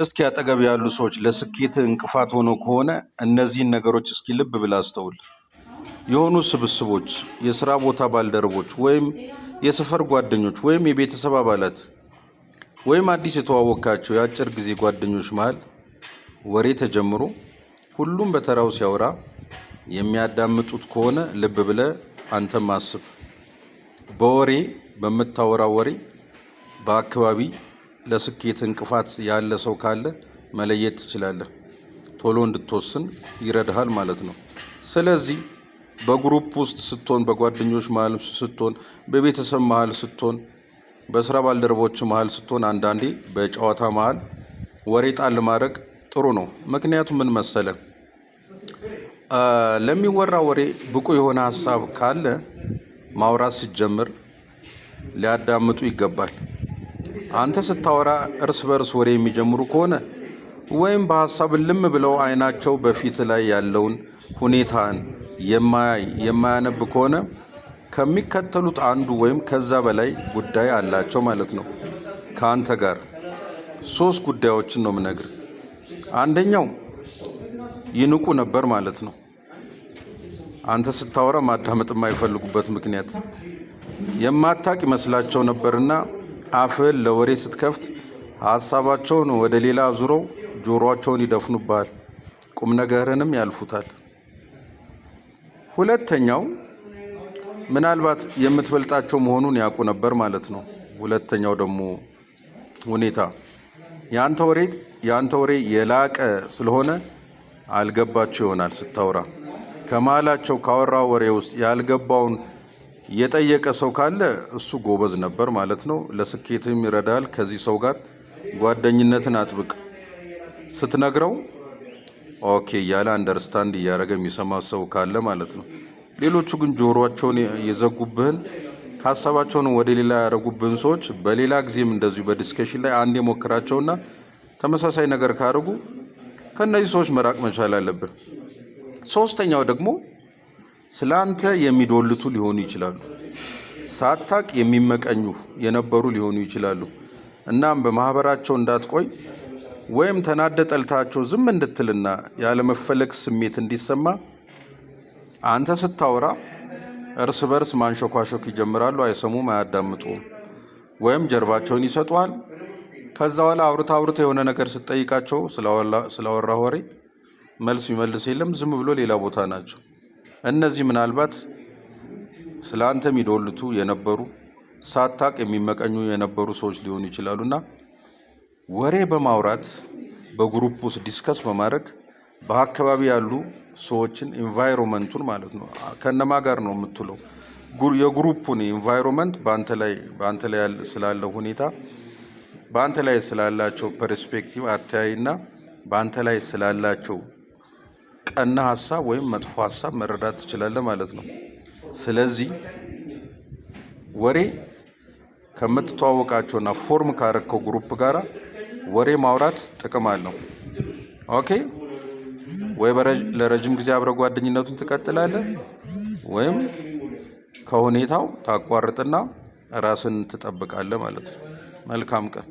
እስኪ አጠገብ ያሉ ሰዎች ለስኬት እንቅፋት ሆነው ከሆነ እነዚህን ነገሮች እስኪ ልብ ብለህ አስተውል። የሆኑ ስብስቦች፣ የስራ ቦታ ባልደረቦች ወይም የሰፈር ጓደኞች ወይም የቤተሰብ አባላት ወይም አዲስ የተዋወቅካቸው የአጭር ጊዜ ጓደኞች መሃል ወሬ ተጀምሮ ሁሉም በተራው ሲያወራ የሚያዳምጡት ከሆነ ልብ ብለህ አንተም አስብ። በወሬ በምታወራው ወሬ በአካባቢ ለስኬት እንቅፋት ያለ ሰው ካለ መለየት ትችላለህ። ቶሎ እንድትወስን ይረዳሃል ማለት ነው። ስለዚህ በግሩፕ ውስጥ ስትሆን፣ በጓደኞች መሃል ስትሆን፣ በቤተሰብ መሃል ስትሆን፣ በስራ ባልደረቦች መሃል ስትሆን አንዳንዴ በጨዋታ መሃል ወሬ ጣል ማድረግ ጥሩ ነው። ምክንያቱም ምን መሰለ፣ ለሚወራ ወሬ ብቁ የሆነ ሀሳብ ካለ ማውራት ሲጀምር ሊያዳምጡ ይገባል። አንተ ስታወራ እርስ በርስ ወሬ የሚጀምሩ ከሆነ ወይም በሀሳብ ልም ብለው አይናቸው በፊት ላይ ያለውን ሁኔታን የማያነብ ከሆነ ከሚከተሉት አንዱ ወይም ከዛ በላይ ጉዳይ አላቸው ማለት ነው ከአንተ ጋር። 3 ጉዳዮችን ነው የምነግርህ። አንደኛው ይንቁ ነበር ማለት ነው። አንተ ስታወራ ማዳመጥ የማይፈልጉበት ምክንያት የማታቅ ይመስላቸው ነበርና አፍህን ለወሬ ስትከፍት ሀሳባቸውን ወደ ሌላ አዙረው ጆሮአቸውን ይደፍኑብሃል፣ ቁም ነገርንም ያልፉታል። ሁለተኛው ምናልባት የምትበልጣቸው መሆኑን ያውቁ ነበር ማለት ነው። ሁለተኛው ደግሞ ሁኔታ የአንተ ወሬ የላቀ ስለሆነ አልገባቸው ይሆናል ስታወራ። ከመሃላቸው ካወራ ወሬ ውስጥ ያልገባውን የጠየቀ ሰው ካለ እሱ ጎበዝ ነበር ማለት ነው። ለስኬትም ይረዳል። ከዚህ ሰው ጋር ጓደኝነትን አጥብቅ። ስትነግረው ኦኬ እያለ አንደርስታንድ እያደረገ የሚሰማ ሰው ካለ ማለት ነው። ሌሎቹ ግን ጆሮአቸውን የዘጉብህን ሀሳባቸውን ወደ ሌላ ያደረጉብህን ሰዎች በሌላ ጊዜም እንደዚሁ በዲስከሽን ላይ አንድ የሞክራቸውና ተመሳሳይ ነገር ካደረጉ ከእነዚህ ሰዎች መራቅ መቻል አለብህ። ሶስተኛው ደግሞ ስለ አንተ የሚዶልቱ ሊሆኑ ይችላሉ። ሳታቅ የሚመቀኙ የነበሩ ሊሆኑ ይችላሉ። እናም በማህበራቸው እንዳትቆይ ወይም ተናደ ጠልታቸው ዝም እንድትልና ያለመፈለግ ስሜት እንዲሰማ አንተ ስታወራ እርስ በርስ ማንሾካሾክ ይጀምራሉ። አይሰሙም፣ አያዳምጡም ወይም ጀርባቸውን ይሰጡሃል። ከዛ በኋላ አውርታ የሆነ ነገር ስትጠይቃቸው ስላወራ ወሬ መልስ ይመልስ የለም፣ ዝም ብሎ ሌላ ቦታ ናቸው። እነዚህ ምናልባት ስለ አንተ የሚዶልቱ የነበሩ ሳታቅ የሚመቀኙ የነበሩ ሰዎች ሊሆኑ ይችላሉና ወሬ በማውራት በግሩፕ ውስጥ ዲስከስ በማድረግ በአካባቢ ያሉ ሰዎችን ኢንቫይሮንመንቱን ማለት ነው ከነማ ጋር ነው የምትውለው የግሩፑን ኢንቫይሮንመንት በአንተ ላይ ስላለው ሁኔታ በአንተ ላይ ስላላቸው ፐርስፔክቲቭ አተያይና በአንተ ላይ ስላላቸው ቀና ሀሳብ ወይም መጥፎ ሀሳብ መረዳት ትችላለህ ማለት ነው። ስለዚህ ወሬ ከምትተዋወቃቸውና ፎርም ካረከው ግሩፕ ጋራ ወሬ ማውራት ጥቅም አለው። ኦኬ፣ ወይ ለረጅም ጊዜ አብረህ ጓደኝነቱን ትቀጥላለህ ወይም ከሁኔታው ታቋርጥና ራስን ትጠብቃለህ ማለት ነው። መልካም ቀን።